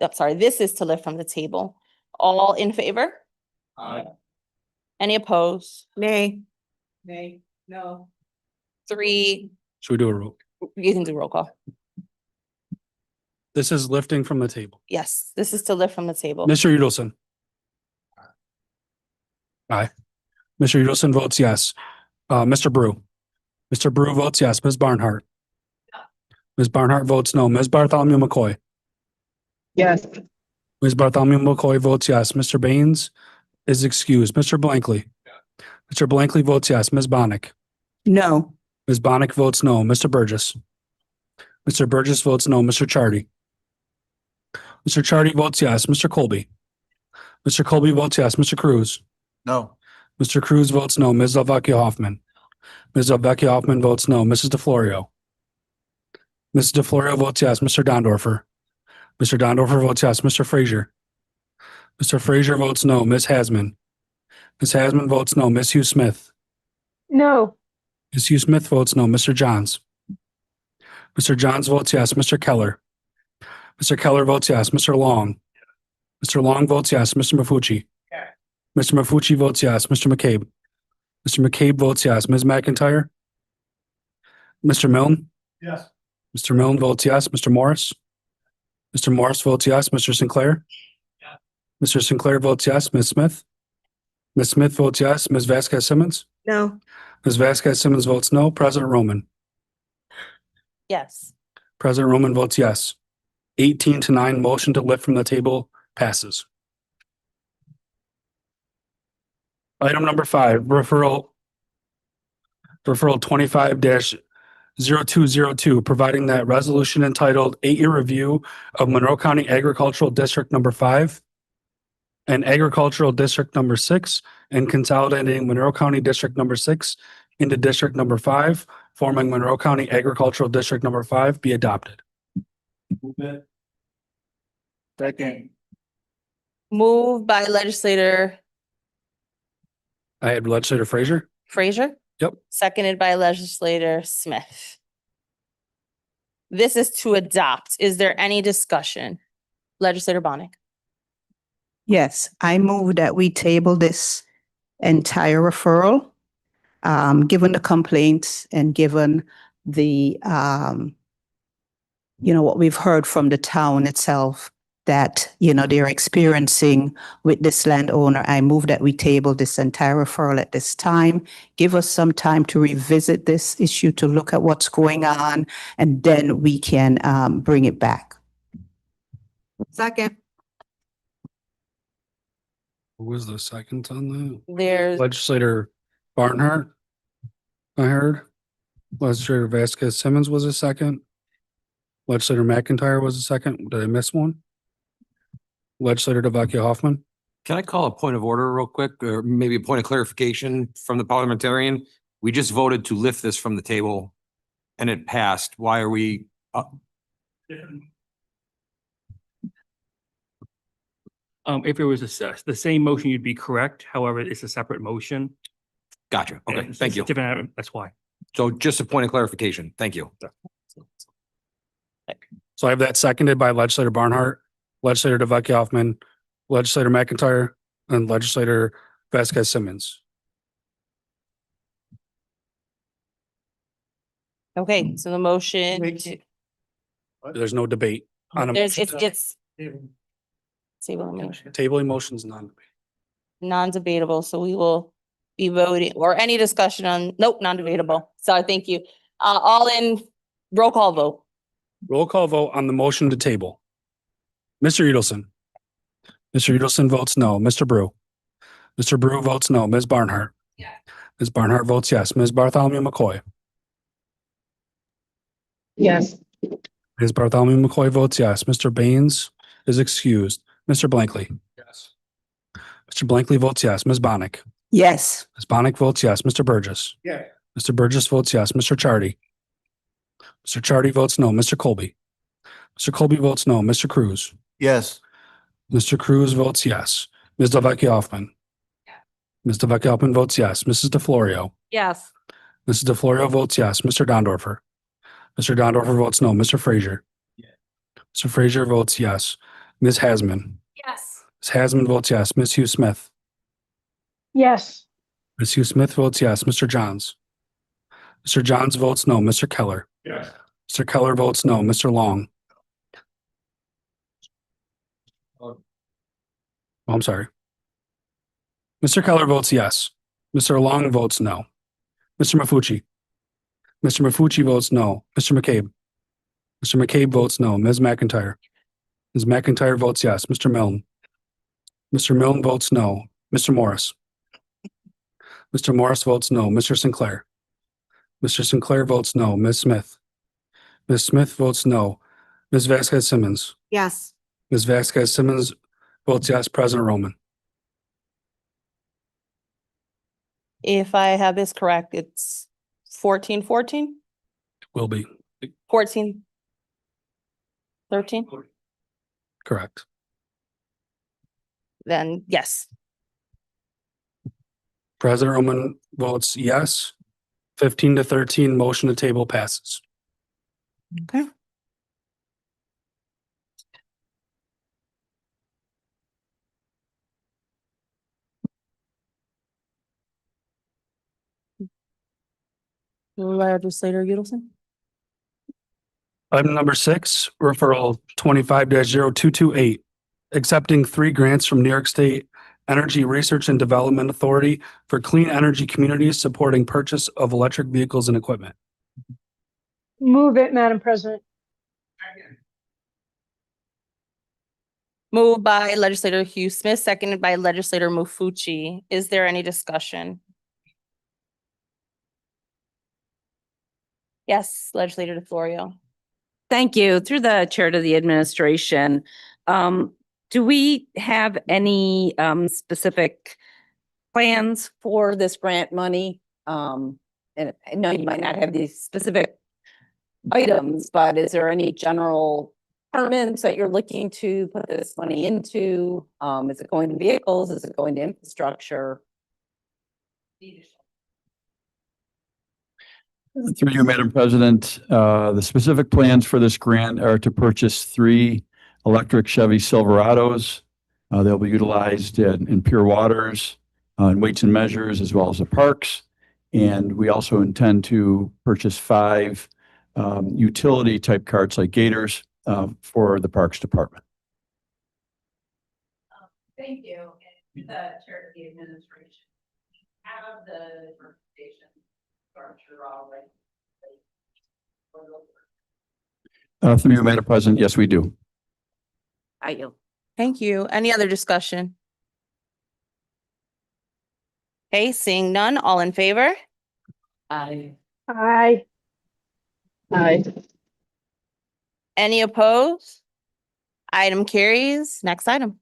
is to lift from the table. All in favor? Aye. Any opposed? Nay. Nay. No. 3, Should we do a roll? you can do roll call. This is lifting from the table. Yes, this is to lift from the table. Mr. Udelson. Aye. Mr. Udelson votes yes. Mr. Brew. Mr. Brew votes yes. Ms. Barnhart. Ms. Barnhart votes no. Ms. Bartholomew McCoy. Yes. Ms. Bartholomew McCoy votes yes. Mr. Baynes is excused. Mr. Blankley. Mr. Blankley votes yes. Ms. Bonnick. No. Ms. Bonnick votes no. Mr. Burgess. Mr. Burgess votes no. Mr. Chardy. Mr. Chardy votes yes. Mr. Colby. Mr. Colby votes yes. Mr. Cruz. No. Mr. Cruz votes no. Ms. Delvecchio Hoffman. Ms. Delvecchio Hoffman votes no. Mrs. DiFlorio. Mrs. DiFlorio votes yes. Mr. Dondorfer. Mr. Dondorfer votes yes. Mr. Frazier. Mr. Frazier votes no. Ms. Hasman. Ms. Hasman votes no. Ms. Hughes-Smith. No. Ms. Hughes-Smith votes no. Mr. Johns. Mr. Johns votes yes. Mr. Keller. Mr. Keller votes yes. Mr. Long. Mr. Long votes yes. Mr. Maffucci. Mr. Maffucci votes yes. Mr. McCabe. Mr. McCabe votes yes. Ms. McIntyre. Mr. Milne. Yes. Mr. Milne votes yes. Mr. Morris. Mr. Morris votes yes. Mr. Sinclair. Mr. Sinclair votes yes. Ms. Smith. Ms. Smith votes yes. Ms. Vasquez Simmons. No. Ms. Vasquez Simmons votes no. President Roman. Yes. President Roman votes yes. 18-9, motion to lift from the table passes. Item number 5, referral 25-0202, providing that resolution entitled 8-Year Review of Monroe County Agricultural District Number 5 and Agricultural District Number 6, and consolidating Monroe County District Number 6 into District Number 5, forming Monroe County Agricultural District Number 5, be adopted. Second. Moved by legislator I had legislator Frazier. Frazier. Yep. Seconded by legislator Smith. This is to adopt. Is there any discussion? Legislator Bonnick. Yes, I move that we table this entire referral, given the complaints and given the, what we've heard from the town itself that, they're experiencing with this landowner. I move that we table this entire referral at this time. Give us some time to revisit this issue, to look at what's going on, and then we can bring it back. Second. Who was the second on that? There's Legislator Barnhart, I heard. Legislator Vasquez Simmons was a second. Legislator McIntyre was a second. Did I miss one? Legislator Delvecchio Hoffman. Can I call a point of order real quick, or maybe a point of clarification from the parliamentarian? We just voted to lift this from the table and it passed. Why are we? If it was the same motion, you'd be correct. However, it's a separate motion. Gotcha. Okay, It's thank you. different, that's why. So just a point of clarification. Thank you. So I have that seconded by Legislator Barnhart, Legislator Delvecchio Hoffman, Legislator McIntyre, and Legislator Vasquez Simmons. Okay, so the motion, There's no debate on a there's, motion. it's table motion, Tabling motions non. non-debatable, so we will be voting, or any discussion on, nope, non-debatable. Sorry, thank you. All in, roll call vote. Roll call vote on the motion to table. Mr. Edelson. Mr. Edelson votes no. Mr. Brew. Mr. Brew votes no. Ms. Barnhart. Ms. Barnhart votes yes. Ms. Bartholomew McCoy. Yes. Ms. Bartholomew McCoy votes yes. Mr. Baynes is excused. Mr. Blankley. Yes. Mr. Blankley votes yes. Ms. Bonnick. Yes. Ms. Bonnick votes yes. Mr. Burgess. Yeah. Mr. Burgess votes yes. Mr. Chardy. Mr. Chardy votes no. Mr. Colby. Mr. Colby votes no. Mr. Cruz. Yes. Mr. Cruz votes yes. Ms. Delvecchio Hoffman. Ms. Delvecchio Hoffman votes yes. Mrs. DiFlorio. Yes. Mrs. DiFlorio votes yes. Mr. Dondorfer. Mr. Dondorfer votes no. Mr. Frazier. Mr. Frazier votes yes. Ms. Hasman. Yes. Ms. Hasman votes yes. Ms. Hughes-Smith. Yes. Ms. Hughes-Smith votes yes. Mr. Johns. Mr. Johns votes no. Mr. Keller. Yes. Mr. Keller votes no. Mr. Long. Oh, I'm sorry. Mr. Keller votes yes. Mr. Long votes no. Mr. Maffucci. Mr. Maffucci votes no. Mr. McCabe. Mr. McCabe votes no. Ms. McIntyre. Ms. McIntyre votes yes. Mr. Milne. Mr. Milne votes no. Mr. Morris. Mr. Morris votes no. Mr. Sinclair. Mr. Sinclair votes no. Ms. Smith. Ms. Smith votes no. Ms. Vasquez Simmons. Yes. Ms. Vasquez Simmons votes yes. President Roman. If I have this correct, it's 14-14, Will be 14-13. correct. Then yes. President Roman votes yes. 15-13, motion to table passes. Okay. Legislator Udelson? Item number 6, referral 25-0228, accepting 3 grants from New York State Energy Research and Development Authority for clean energy communities supporting purchase of electric vehicles and equipment. Move it, Madam President. Moved by Legislator Hughes-Smith, seconded by Legislator Maffucci. Is there any discussion? Yes, Legislator DiFlorio. Thank you. Through the chair to the administration, do we have any specific plans for this grant money? And I know you might not have these specific items, but is there any general departments that you're looking to put this money into? Is it going to vehicles? Is it going to infrastructure? Through you, Madam President, the specific plans for this grant are to purchase 3 electric Chevy Silverados. They'll be utilized in Pure Waters, in Weights and Measures, as well as the parks. And we also intend to purchase 5 utility type carts like Gators for the Parks Department. Thank you. And the chair of the administration, have the transportation structure already. Through you, Madam President, yes, we do. I yield. Thank you. Any other discussion? Okay, seeing none, all in favor? Aye. Aye. Aye. Any opposed? Item carries. Next item.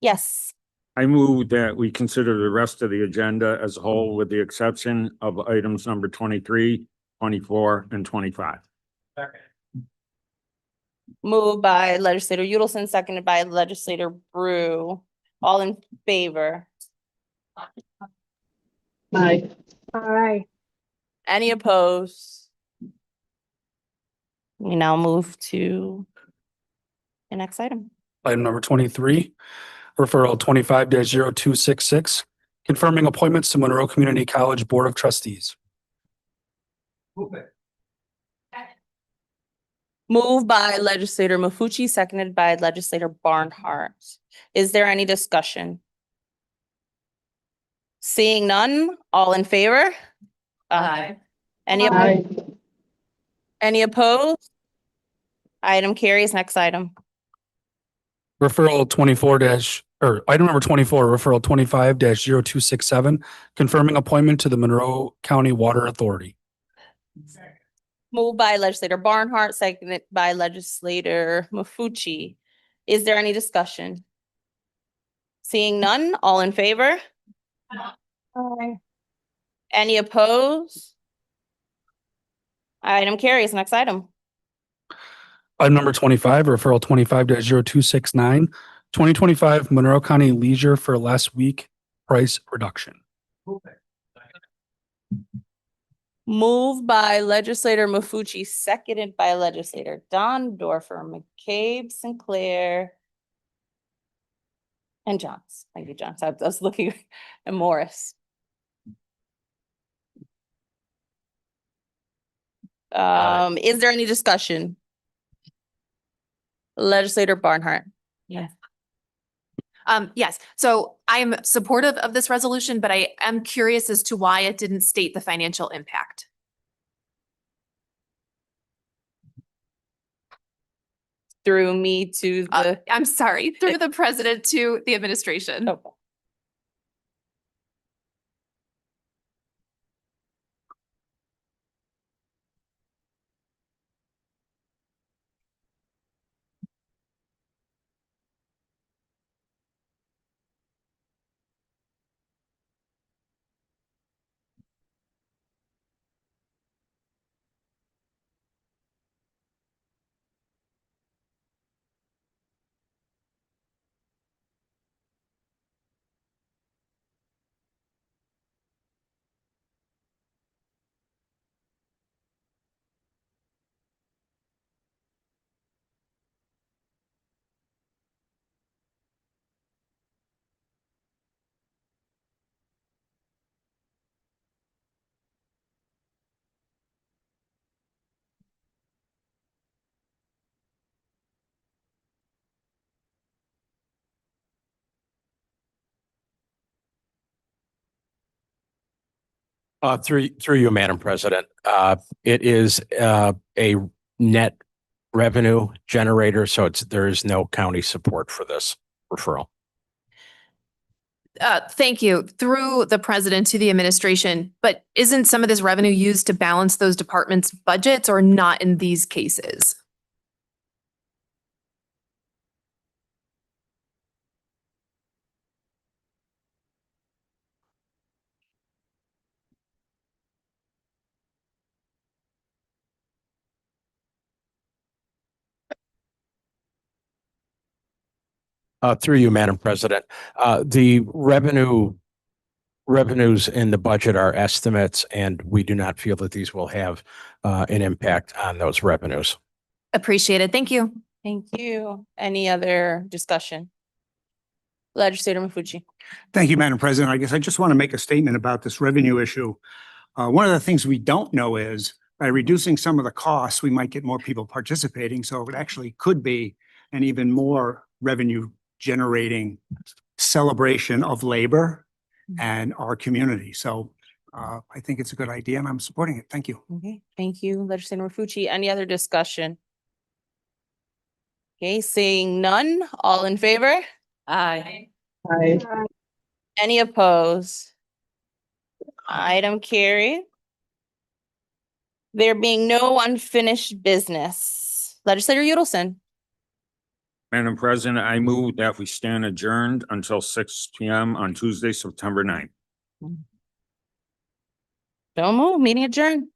Yes. I move that we consider the rest of the agenda as a whole with the exception of items number 23, 24, and 25. Moved by Legislator Udelson, seconded by Legislator Brew. All in favor? Aye. Aye. Any opposed? We now move to the next item. Item number 23, referral 25-0266, confirming appointments to Monroe Community College Board of Trustees. Moved by legislator Maffucci, seconded by legislator Barnhart. Is there any discussion? Seeing none, all in favor? Aye. Any opposed? Item carries. Next item. Referral item number 24, referral 25-0267, confirming appointment to the Monroe County Water Authority. Moved by legislator Barnhart, seconded by legislator Maffucci. Is there any discussion? Seeing none, all in favor? Aye. Any opposed? Item carries. Next item. Item number 25, referral 25-0269, 2025 Monroe County Leisure for Less Week Price Reduction. Moved by legislator Maffucci, seconded by legislator Dondorfer, McCabe, Sinclair, and Johns. Thank you, Johns. I was looking at Morris. Is there any discussion? Legislator Barnhart. Yes. Yes, so I'm supportive of this resolution, but I am curious as to why it didn't state the financial impact. Through me to the. I'm sorry, through the president to the administration. Okay. Through you, Madam President, it is a net revenue generator, so there is no county support for this referral. Thank you. Through the president to the administration, but isn't some of this revenue used to balance those departments' budgets or not in these cases? Through you, Madam President, the revenues in the budget are estimates, and we do not feel that these will have an impact on those revenues. Appreciated. Thank you. Thank you. Any other discussion? Legislator Maffucci. Thank you, Madam President. I guess I just want to make a statement about this revenue issue. One of the things we don't know is by reducing some of the costs, we might get more people participating. So it actually could be an even more revenue generating celebration of labor and our community. So I think it's a good idea and I'm supporting it. Thank you. Okay, thank you, Legislator Maffucci. Any other discussion? Okay, seeing none, all in favor? Aye. Aye. Any opposed? Item carried. There being no unfinished business. Legislator Udelson. Madam President, I move that we stand adjourned until 6 p.m. on Tuesday, September 9th. Don't move, meeting adjourned.